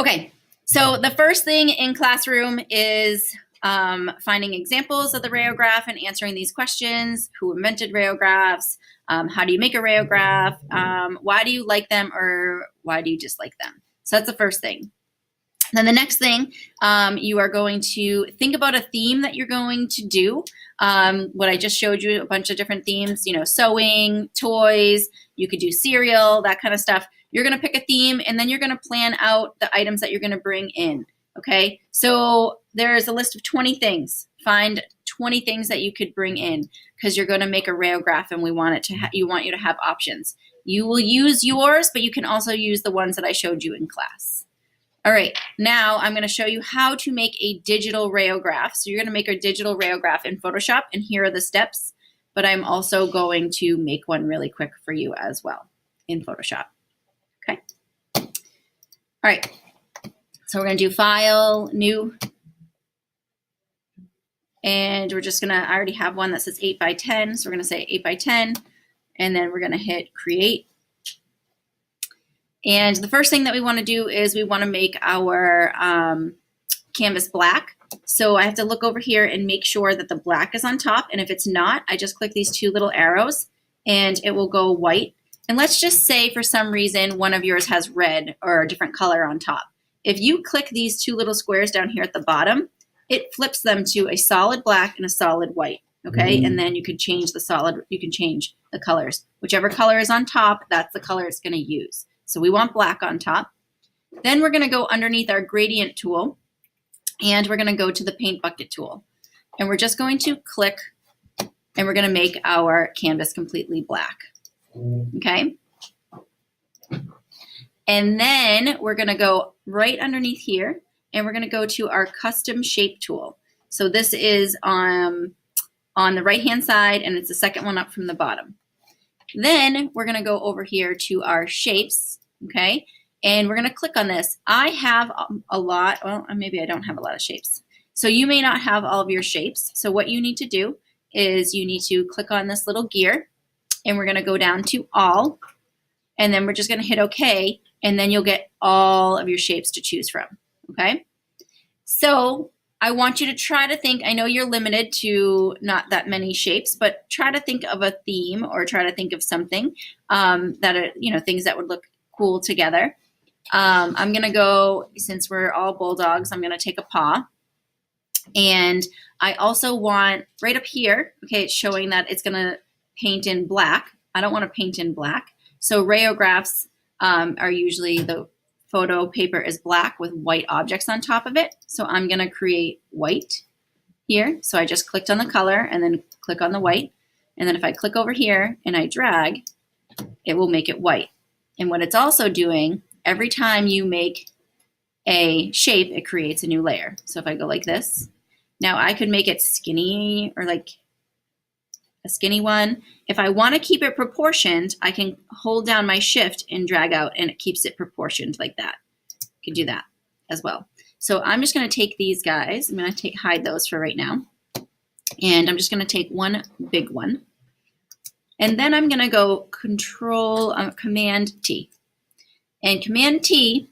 Okay, so the first thing in Classroom is finding examples of the rayograph and answering these questions. Who invented rayographs? How do you make a rayograph? Why do you like them or why do you dislike them? So that's the first thing. Then the next thing, you are going to think about a theme that you're going to do. What I just showed you, a bunch of different themes, you know, sewing, toys, you could do cereal, that kind of stuff. You're going to pick a theme and then you're going to plan out the items that you're going to bring in. Okay, so there's a list of 20 things. Find 20 things that you could bring in because you're going to make a rayograph and we want it to you want you to have options. You will use yours, but you can also use the ones that I showed you in class. All right, now I'm going to show you how to make a digital rayograph. So you're going to make a digital rayograph in Photoshop, and here are the steps, but I'm also going to make one really quick for you as well in Photoshop. Okay. All right, so we're going to do File, New, and we're just going to, I already have one that says 8 by 10, so we're going to say 8 by 10, and then we're going to hit Create. And the first thing that we want to do is we want to make our canvas black. So I have to look over here and make sure that the black is on top. And if it's not, I just click these two little arrows and it will go white. And let's just say for some reason one of yours has red or a different color on top. If you click these two little squares down here at the bottom, it flips them to a solid black and a solid white. Okay, and then you can change the solid, you can change the colors. Whichever color is on top, that's the color it's going to use. So we want black on top. Then we're going to go underneath our gradient tool and we're going to go to the paint bucket tool. And we're just going to click and we're going to make our canvas completely black. Okay. And then we're going to go right underneath here and we're going to go to our custom shape tool. So this is on the right hand side and it's the second one up from the bottom. Then we're going to go over here to our shapes, okay? And we're going to click on this. I have a lot, well, maybe I don't have a lot of shapes. So you may not have all of your shapes. So what you need to do is you need to click on this little gear and we're going to go down to all and then we're just going to hit OK and then you'll get all of your shapes to choose from, okay? So I want you to try to think, I know you're limited to not that many shapes, but try to think of a theme or try to think of something that are, you know, things that would look cool together. I'm going to go, since we're all bulldogs, I'm going to take a paw. And I also want right up here, okay, it's showing that it's going to paint in black. I don't want to paint in black. So rayographs are usually the photo paper is black with white objects on top of it. So I'm going to create white here. So I just clicked on the color and then click on the white. And then if I click over here and I drag, it will make it white. And what it's also doing, every time you make a shape, it creates a new layer. So if I go like this, now I could make it skinny or like a skinny one. If I want to keep it proportioned, I can hold down my shift and drag out and it keeps it proportioned like that. You can do that as well. So I'm just going to take these guys. I'm going to hide those for right now. And I'm just going to take one big one. And then I'm going to go Command T. And Command T,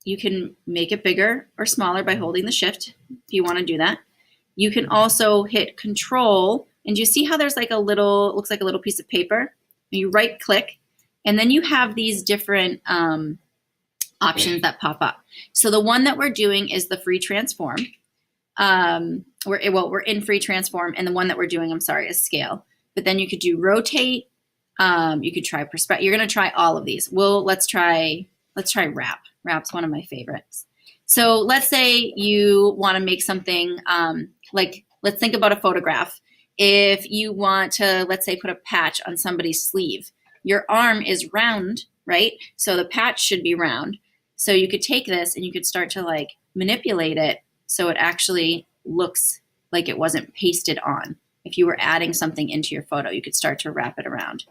you can make it bigger or smaller by holding the shift if you want to do that. You can also hit Control, and you see how there's like a little, it looks like a little piece of paper. You right click, and then you have these different options that pop up. So the one that we're doing is the free transform. We're in free transform, and the one that we're doing, I'm sorry, is scale. But then you could do rotate. You could try perspective. You're going to try all of these. Let's try wrap. Wrap's one of my favorites. So let's say you want to make something like, let's think about a photograph. If you want to, let's say, put a patch on somebody's sleeve, your arm is round, right? So the patch should be round. So you could take this and you could start to like manipulate it so it actually looks like it wasn't pasted on. If you were adding something into your photo, you could start to wrap it around.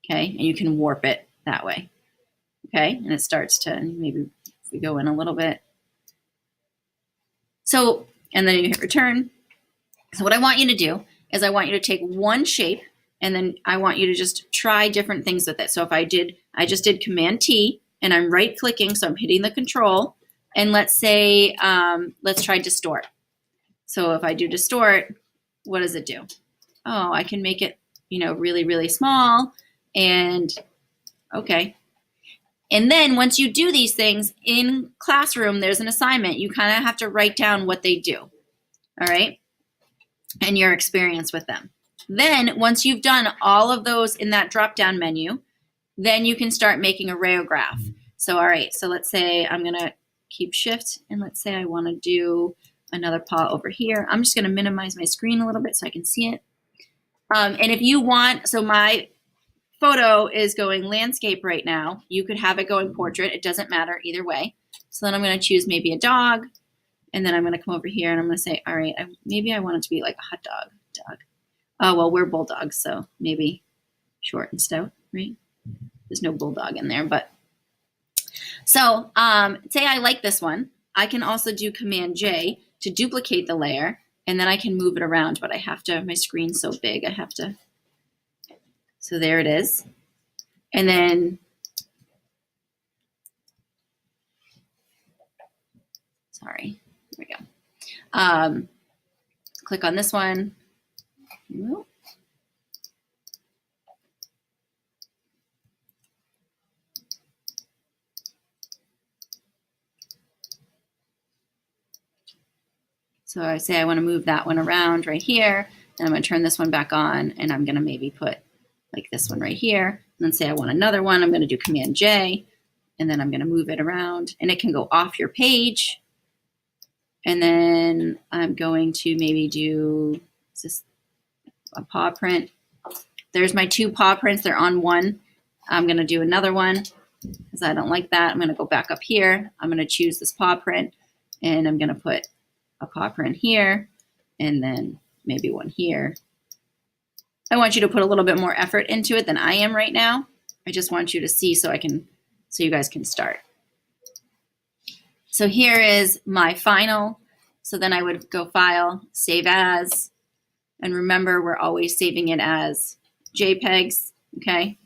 Okay, and you can warp it that way. Okay, and it starts to, maybe if we go in a little bit. So, and then you hit return. So what I want you to do is I want you to take one shape and then I want you to just try different things with it. So if I just did Command T and I'm right clicking, so I'm hitting the control, and let's say, let's try distort. So if I do distort, what does it do? Oh, I can make it, really, really small, and okay. And then once you do these things in Classroom, there's an assignment. You kind of have to write down what they do, all right, and your experience with them. Then once you've done all of those in that drop-down menu, then you can start making a rayograph. So, all right, so let's say I'm going to keep shift, and let's say I want to do another paw over here. I'm just going to minimize my screen a little bit so I can see it. And if you want, so my photo is going landscape right now. You could have it going portrait. It doesn't matter either way. So then I'm going to choose maybe a dog, and then I'm going to come over here and I'm going to say, all right, maybe I want it to be like a hot dog. Oh, well, we're bulldogs, so maybe short and stout, right? There's no bulldog in there, but. So say I like this one. I can also do Command J to duplicate the layer, and then I can move it around, but I have to, my screen's so big, I have to. So there it is. And then, sorry, here we go. Click on this one. So I say I want to move that one around right here, and I'm going to turn this one back on, and I'm going to maybe put like this one right here, and then say I want another one. I'm going to do Command J, and then I'm going to move it around, and it can go off your page. And then I'm going to maybe do just a paw print. There's my 2 paw prints. They're on one. I'm going to do another one because I don't like that. I'm going to go back up here. I'm going to choose this paw print, and I'm going to put a paw print here, and then maybe one here. I want you to put a little bit more effort into it than I am right now. I just want you to see so you guys can start. So here is my final. So then I would go File, Save As, and remember we're always saving it as JPEGs, okay?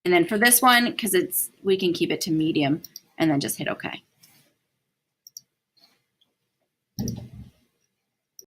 And then for this one, because we can keep it to medium, and then just hit OK.